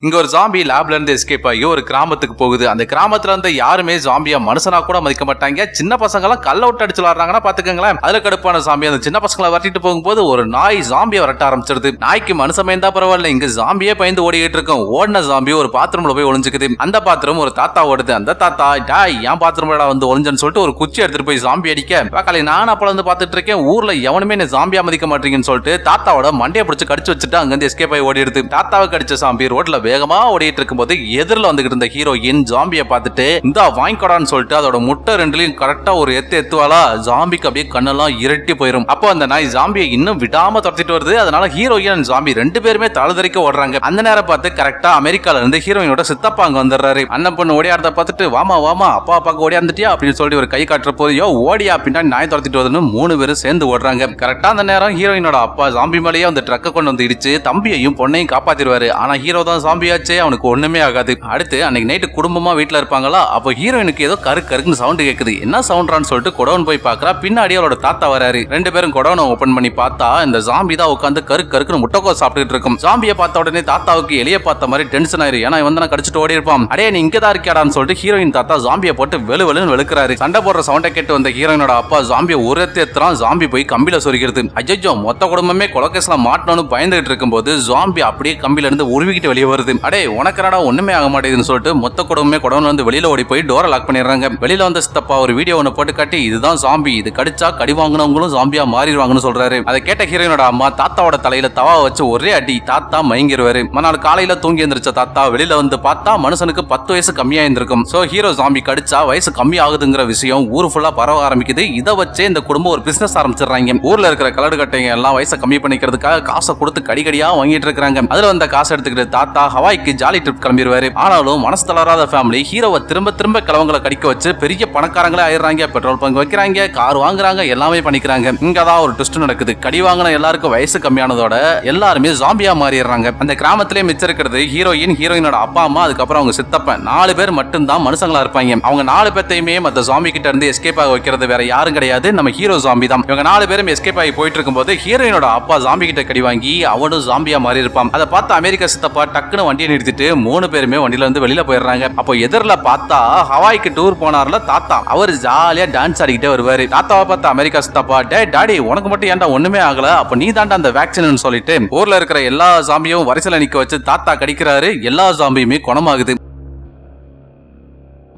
இங்க ஒரு ஜாம்பி லேப்ல இருந்து எஸ்கேப் ஆகி ஒரு கிராமத்துக்கு போகுது. அந்த கிராமத்துல இருந்து யாருமே ஜாம்பியா மனுஷனா கூட மதிக்க மாட்டாங்க. சின்ன பசங்க எல்லாம் கல்ல விட்டு அடிச்சு விளாடுறாங்கன்னா பாத்துக்கங்களேன். அதுல கடுப்பான ஜாம்பி அந்த சின்ன பசங்களை வரட்டிட்டு போகும்போது ஒரு நாய் ஜாம்பியை வரட்ட ஆரம்பிச்சிருது. நாய்க்கு மனுஷன் பயந்தா பரவாயில்ல, இங்க ஜாம்பியே பயந்து ஓடிக்கிட்டு இருக்கும். ஓடின ஜாம்பி ஒரு பாத்ரூம்ல போய் ஒளிஞ்சுக்குது. அந்த பாத்ரூம் ஒரு தாத்தா ஓடுது. அந்த தாத்தா டாய் என் பாத்ரூம்ல வந்து ஒளிஞ்சன்னு சொல்லிட்டு ஒரு குச்சி எடுத்துட்டு போய் ஜாம்பி அடிக்க பாக்காளி நான் அப்பல வந்து பாத்துட்டு இருக்கேன். ஊர்ல எவனுமே என்ன ஜாம்பியா மதிக்க மாட்டீங்கன்னு சொல்லிட்டு தாத்தாவோட மண்டையை பிடிச்சு கடிச்சு வச்சுட்டு அங்க இருந்து எஸ்கேப் ஆகி ஓடிடுது. தாத்தாவை கடிச்ச ஜாம்பி ரோட்ல வேகமா ஓடிட்டு இருக்கும்போது எதிரில வந்துகிட்டு இருந்த ஹீரோயின் ஜாம்பியை பார்த்துட்டு இந்த வாங்கிக்கடான்னு சொல்லிட்டு அதோட முட்டை ரெண்டுலயும் கரெக்டா ஒரு எத்துவாளா ஜாம்பிக்கு அப்படியே கண்ணெல்லாம் இரட்டி போயிடும். அப்போ அந்த நாய் ஜாம்பியை இன்னும் விடாம துரத்திட்டு வருது. அதனால ஹீரோயின் ஜாம்பி ரெண்டு பேருமே தழுதறிக்க ஓடுறாங்க. அந்த நேரம் பார்த்து கரெக்டா அமெரிக்கால இருந்து ஹீரோயினோட சித்தப்பா அங்க வந்துடுறாரு. அண்ணன் பொண்ணு ஓடியாரத பார்த்துட்டு வாமா வாமா அப்பா அப்பாக்கு ஓடியாந்துட்டியா அப்படின்னு சொல்லிட்டு ஒரு கை காட்டுற போது யோ ஓடியா பின்னாடி நாய் துரத்திட்டு வருதுன்னு மூணு பேரும் சேர்ந்து ஓடுறாங்க. கரெக்டா அந்த நேரம் ஹீரோயினோட அப்பா ஜாம்பி மேலேயே அந்த ட்ரக்கை கொண்டு வந்து இடிச்சு தம்பியையும் பொண்ணையும் காப்பாத்திடுவாரு. ஆனா ஹீரோ தான் ஜாம்பியாச்சே, அவனுக்கு ஒண்ணுமே ஆகாது. அடுத்து அன்னைக்கு நைட்டு குடும்பமா வீட்டுல இருப்பாங்களா, அப்போ ஹீரோயினுக்கு ஏதோ கருக்குன்னு சவுண்ட் கேக்குது. என்ன சவுண்ட்றான்னு சொல்லிட்டு கொடவன் போய் பாக்குறா. பின்னாடி அவளோட தாத்தா வராரு. ரெண்டு பேரும் கொடவனை ஓபன் பண்ணி பார்த்தா இந்த ஜாம்பி தான் உட்காந்து கருக்குன்னு முட்டைக்கோ சாப்பிட்டுட்டு இருக்கும். ஜாம்பியை பார்த்த உடனே தாத்தாவுக்கு எலிய பார்த்த மாதிரி டென்ஷன் ஆயிரு. ஏன்னா இவன் தான் கடிச்சிட்டு ஓடி இருப்பான். அடே நீ இங்கதான் இருக்கியாடான்னு சொல்லிட்டு ஹீரோயின் தாத்தா ஜாம்பியை போட்டு வெளுன்னு வெளுக்கிறாரு. சண்டை போடுற சவுண்டை கேட்டு வந்த ஹீரோயினோட அப்பா ஜாம்பியை ஒரு எத்துறான். ஜாம்பி போய் கம்பியில சொருகிறது. அஜ்ஜோ மொத்த குடும்பமே கொலகேஸ்ல மாட்டணும்னு பயந்துகிட்டு இருக்கும்போது ஜாம்பி அப்படியே கம்பியில இருந்து உருவிக்கிட்டு வெளியே வருது. அடே உனக்கு ஒண்ணுமே ஆக மாட்டேங்குதுன்னு சொல்லிட்டு மொத்த குடும்பமே குடவன் வந்து வெளியில ஓடி போய் டோரை லாக் பண்ணிடுறாங்க. வெளியில வந்த சித்தப்பா ஒரு வீடியோ ஒன்னு போட்டு காட்டி இதுதான் ஜாம்பி, இது கடிச்சா கடி வாங்கினவங்களும் ஜாம்பியா மாறிடுவாங்கன்னு சொல்றாரு. அதை கேட்ட ஹீரோயினோட அம்மா தாத்தாவோட தலையில தவா வச்சு ஒரே அடி தாத்தா மயங்கிடுவாரு. மறுநாள் காலையில தூங்கி எந்திரிச்ச தாத்தா வெளியில வந்து பார்த்தா மனுஷனுக்கு 10 வயசு கம்மியா இருந்திருக்கும். சோ ஹீரோ ஜாம்பி கடிச்சா வயசு கம்மி ஆகுதுங்கிற விஷயம் ஊர் ஃபுல்லா பரவ ஆரம்பிக்குது. இதை வச்சே இந்த குடும்பம் ஒரு பிசினஸ் ஆரம்பிச்சிடுறாங்க. ஊர்ல இருக்கிற கலடு கட்டைங்க எல்லாம் வயசை கம்மி பண்ணிக்கிறதுக்காக காசை கொடுத்து கடிக்கடியா வாங்கிட்டு இருக்காங்க. அதுல வந்த காசை எடுத்துக்கிட்டு தாத்தா ஹவாய்க்கு ஜாலி ட்ரிப் கிளம்பிடுவாரு. ஆனாலும் மனசு தளராத ஃபேமிலி ஹீரோவை திரும்ப கிழவங்களை கடிக்க வச்சு பெரிய பணக்காரங்களே ஆயிடுறாங்க. பெட்ரோல் பங்க் வைக்கிறாங்க, கார் வாங்குறாங்க, எல்லாமே பண்ணிக்கிறாங்க. இங்கதான் ஒரு ட்விஸ்ட் நடக்குது. கடி வாங்கின எல்லாருக்கும் வயசு கம்மியானதோட எல்லாருமே ஜாம்பியா மாறிடுறாங்க. அந்த கிராமத்திலே மிச்சம் இருக்கிறது ஹீரோயினோட அப்பா அம்மா, அதுக்கப்புறம் அவங்க சித்தப்பன் 4 பேர் மட்டும்தான் மனுஷங்களா இருப்பாங்க. அவங்க 4 பேர்த்தையுமே மத்த ஜாம்பி கிட்ட இருந்து எஸ்கேப் ஆக வைக்கிறது வேற யாரும் கிடையாது, நம்ம ஹீரோ ஜாம்பி தான். இவங்க 4 பேரும் எஸ்கேப் ஆகி போயிட்டு இருக்கும்போது ஹீரோயினோட அப்பா ஜாம்பி கிட்ட கடி வாங்கி அவனும் ஜாம்பியா மாறி இருப்பான். அதை பார்த்து அமெரிக்கா சித்தப்பா டக்குன்னு வண்டியை நிறுத்திட்டு 3 பேருமே வண்டியில இருந்து வெளியில போயிடுறாங்க. அப்போ எதிரில பார்த்தா ஹவாய்க்கு டூர் போனார்ல தாத்தா, அவர் ஜாலியா டான்ஸ் ஆடிக்கிட்டே வருவாரு. தாத்தாவை பார்த்த அமெரிக்கா சித்தப்பா டே டாடி உனக்கு மட்டும் ஏன்டா ஒண்ணுமே ஆகல, அப்ப நீ தாண்டா அந்த வேக்சின் சொல்லிட்டு ஊர்ல இருக்கிற எல்லா ஜாம்பியும் வரிசையில நிக்க வச்சு தாத்தா கடிக்கிறாரு. எல்லா ஜாம்பியுமே குணமாகுது.